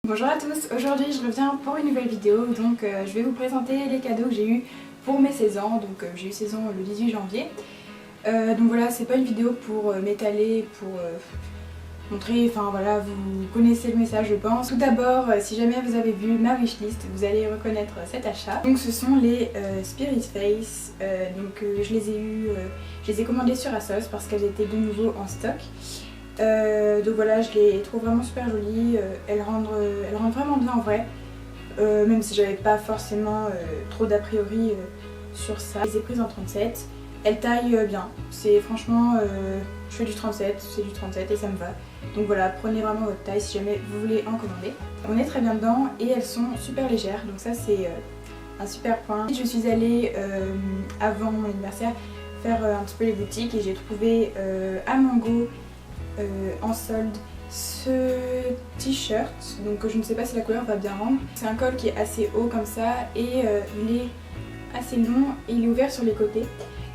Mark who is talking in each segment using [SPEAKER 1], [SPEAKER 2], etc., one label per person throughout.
[SPEAKER 1] Bonjour à tous, aujourd'hui je reviens pour une nouvelle vidéo, donc je vais vous présenter les cadeaux que j'ai eu pour mes 16 ans, donc j'ai eu 16 ans le 18 janvier. Donc voilà, c'est pas une vidéo pour m'étaler, pour montrer, enfin voilà, vous connaissez le message je pense. Tout d'abord, si jamais vous avez vu ma wishlist, vous allez reconnaître cet achat. Donc ce sont les Spirit Face, je les ai eu, je les ai commandés sur ASOS parce qu'elles étaient de nouveau en stock. Donc voilà, je les trouve vraiment super jolies, elles rendent vraiment bien en vrai, même si j'avais pas forcément trop d'a priori sur ça. Je les ai prises en 37, elles taillent bien, c'est franchement, je fais du 37, c'est du 37 et ça me va. Donc voilà, prenez vraiment votre taille si jamais vous voulez en commander. On est très bien dedans et elles sont super légères, donc ça c'est un super point. Je suis allée avant mon anniversaire faire un petit peu les boutiques et j'ai trouvé à Mango en solde ce t-shirt, donc je ne sais pas si la couleur va bien rendre. C'est un col qui est assez haut comme ça et il est assez long et il est ouvert sur les côtés.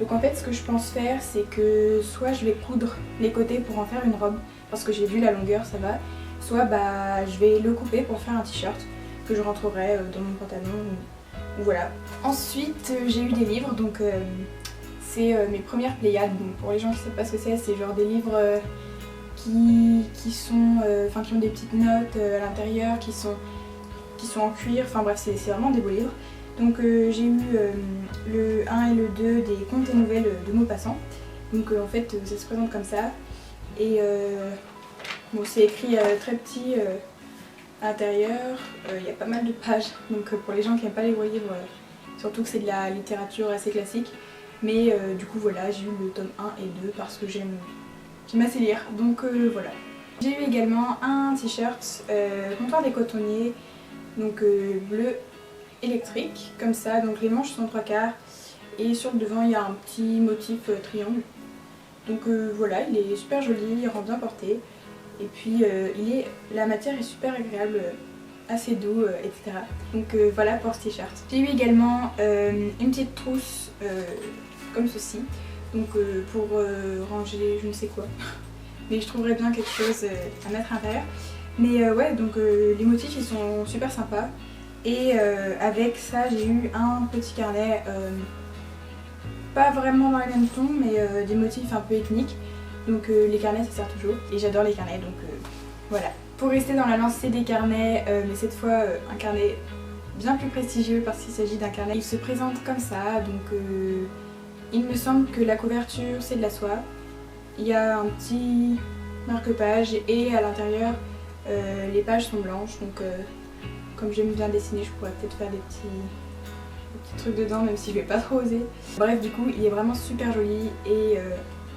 [SPEAKER 1] Donc en fait ce que je pense faire c'est que soit je vais coudre les côtés pour en faire une robe parce que j'ai vu la longueur ça va, soit je vais le couper pour faire un t-shirt que je rentrerai dans mon pantalon ou voilà. Ensuite j'ai eu des livres, donc c'est mes premières Pléiades. Donc pour les gens qui ne savent pas ce que c'est genre des livres qui ont des petites notes à l'intérieur, qui sont en cuir, enfin bref c'est vraiment des beaux livres. Donc j'ai eu le 1 et le 2 des contes et nouvelles de Maupassant. Donc en fait ça se présente comme ça et bon, c'est écrit très petit à l'intérieur, il y a pas mal de pages, donc pour les gens qui n'aiment pas les gros livres, surtout que c'est de la littérature assez classique, mais du coup voilà, j'ai eu le tome 1 et 2 parce que j'aime assez lire, donc voilà. J'ai eu également un t-shirt Comptoir des Cotonniers, donc bleu électrique, comme ça, donc les manches sont 3/4 et sur le devant il y a un petit motif triangle. Donc voilà, il est super joli, il rend bien porté et puis la matière est super agréable, assez doux, etc. Donc voilà pour ce t-shirt. J'ai eu également une petite trousse comme ceci. Donc pour ranger je ne sais quoi, mais je trouverais bien quelque chose à mettre à l'intérieur. Mais ouais, donc les motifs ils sont super sympas et avec ça j'ai eu un petit carnet, pas vraiment dans les mêmes tons mais des motifs un peu ethniques. Donc les carnets ça sert toujours et j'adore les carnets, donc voilà. Pour rester dans la lancée des carnets, mais cette fois un carnet bien plus prestigieux parce qu'il s'agit d'un carnet. Il se présente comme ça, donc il me semble que la couverture c'est de la soie, il y a un petit marque-page et à l'intérieur les pages sont blanches, donc comme j'aime bien dessiner je pourrais peut-être faire des petits trucs dedans même si je vais pas trop oser. Bref, du coup il est vraiment super joli et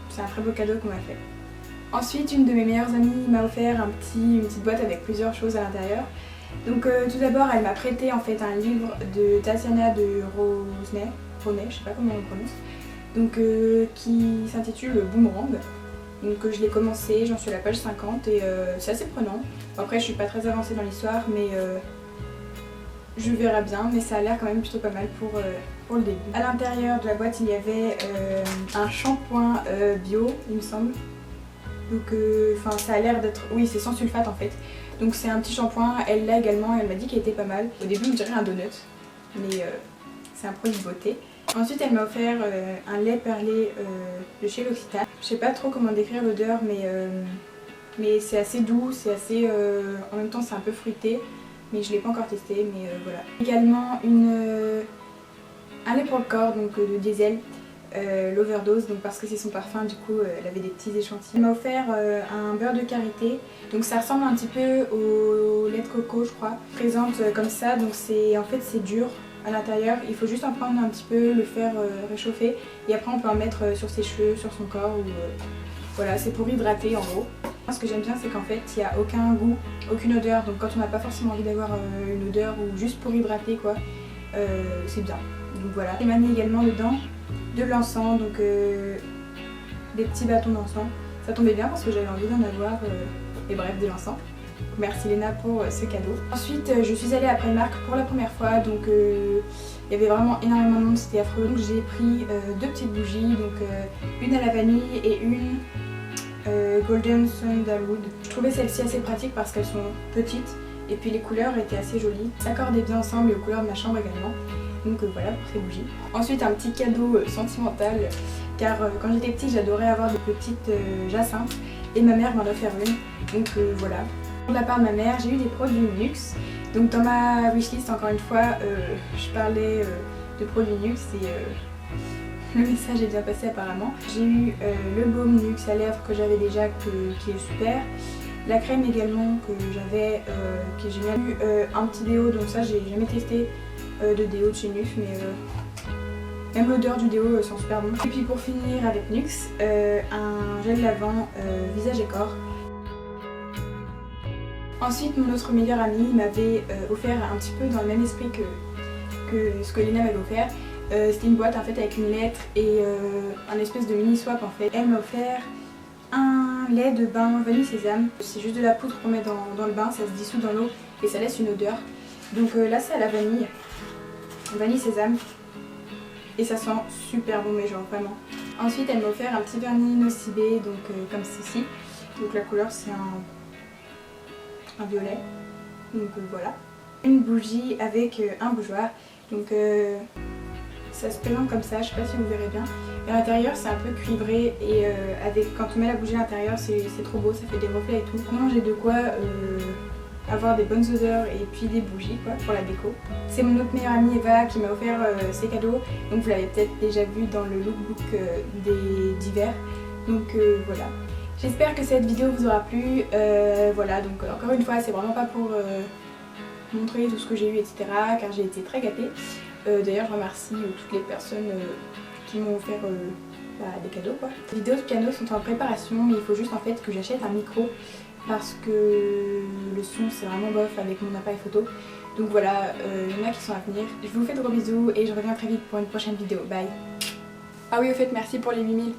[SPEAKER 1] c'est un très beau cadeau qu'on m'a fait. Ensuite une de mes meilleures amies m'a offert une petite boîte avec plusieurs choses à l'intérieur. Donc tout d'abord elle m'a prêté en fait un livre de Tatiana de Rosnay, je sais pas comment on le prononce. Donc qui s'intitule Boomerang. Donc je l'ai commencé, j'en suis à la page 50 et c'est assez prenant. Bon, après je suis pas très avancée dans l'histoire mais je verrai bien, mais ça a l'air quand même plutôt pas mal pour le début. À l'intérieur de la boîte il y avait un shampoing bio il me semble. Donc ça a l'air d'être, oui c'est sans sulfate en fait. Donc c'est un petit shampoing, elle l'a également, elle m'a dit qu'il était pas mal. Au début on dirait un donut, mais c'est un produit de beauté. Ensuite elle m'a offert un lait perlé de chez L'Occitane. Je sais pas trop comment décrire l'odeur mais c'est assez doux, c'est assez... en même temps c'est un peu fruité, mais je l'ai pas encore testé, mais voilà. Également un lait pour le corps, donc de Diesel, l'Overdose, donc parce que c'est son parfum, du coup elle avait des petits échantillons. Elle m'a offert un beurre de karité, donc ça ressemble un petit peu au lait de coco je crois. Présente comme ça, donc en fait c'est dur à l'intérieur, il faut juste en prendre un petit peu, le faire réchauffer et après on peut en mettre sur ses cheveux, sur son corps, ou voilà, c'est pour hydrater en gros. Ce que j'aime bien c'est qu'en fait il n'y a aucun goût, aucune odeur, donc quand on n'a pas forcément envie d'avoir une odeur ou juste pour hydrater quoi, c'est bien. Donc voilà. Elle m'a mis également dedans de l'encens, donc des petits bâtons d'encens. Ça tombait bien parce que j'avais envie d'en avoir, et bref, de l'encens. Merci Léna pour ce cadeau. Ensuite je suis allée à Primark pour la première fois, donc il y avait vraiment énormément de monde, c'était affreux. Donc j'ai pris deux petites bougies, donc une à la vanille et une Golden Sandalwood. Je trouvais celles-ci assez pratiques parce qu'elles sont petites Et puis les couleurs étaient assez jolies, s'accordaient bien ensemble et aux couleurs de ma chambre également. Donc voilà pour ces bougies. Ensuite un petit cadeau sentimental, car quand j'étais petite j'adorais avoir des petites jacinthes et ma mère m'en a offert une. Donc voilà. De la part de ma mère, j'ai eu des produits Nuxe. Donc dans ma wishlist, encore une fois, je parlais de produits Nuxe et le message est bien passé apparemment. J'ai eu le baume Nuxe à lèvres que j'avais déjà, qui est super. La crème également que j'avais, que j'ai bien eu. Un petit déo, donc ça j'ai jamais testé de déo de chez Nuxe, mais même l'odeur du déo sent super bon. Et puis pour finir avec Nuxe, un gel lavant visage et corps. Ensuite, mon autre meilleur ami m'avait offert un petit peu dans le même esprit que ce que Léna m'avait offert. C'était une boîte en fait avec une lettre et un espèce de mini swap en fait. Elle m'a offert un lait de bain vanille sésame. C'est juste de la poudre qu'on met dans le bain, ça se dissout dans l'eau et ça laisse une odeur. Donc là c'est à la vanille sésame et ça sent super bon, mais genre vraiment. Ensuite elle m'a offert un petit vernis Nocibé, donc comme ceci. Donc la couleur c'est un violet, donc voilà. Une bougie avec un bougeoir, donc ça se présente comme ça, je sais pas si vous verrez bien. Et à l'intérieur c'est un peu cuivré et quand on met la bougie à l'intérieur c'est trop beau, ça fait des reflets et tout. Vraiment j'ai de quoi avoir des bonnes odeurs et puis des bougies quoi pour la déco. C'est mon autre meilleure amie Eva qui m'a offert ces cadeaux, donc vous l'avez peut-être déjà vu dans le lookbook d'hiver, donc voilà. J'espère que cette vidéo vous aura plu. Voilà, donc encore une fois, c'est vraiment pas pour montrer tout ce que j'ai eu, etc. car j'ai été très gâtée. D'ailleurs, je remercie toutes les personnes qui m'ont offert des cadeaux quoi. Les vidéos de piano sont en préparation, mais il faut juste en fait que j'achète un micro parce que le son c'est vraiment bof avec mon appareil photo. Donc voilà, il y en a qui sont à venir. Je vous fais de gros bisous et je reviens très vite pour une prochaine vidéo. Bye. Ah oui, au fait, merci pour les 8000.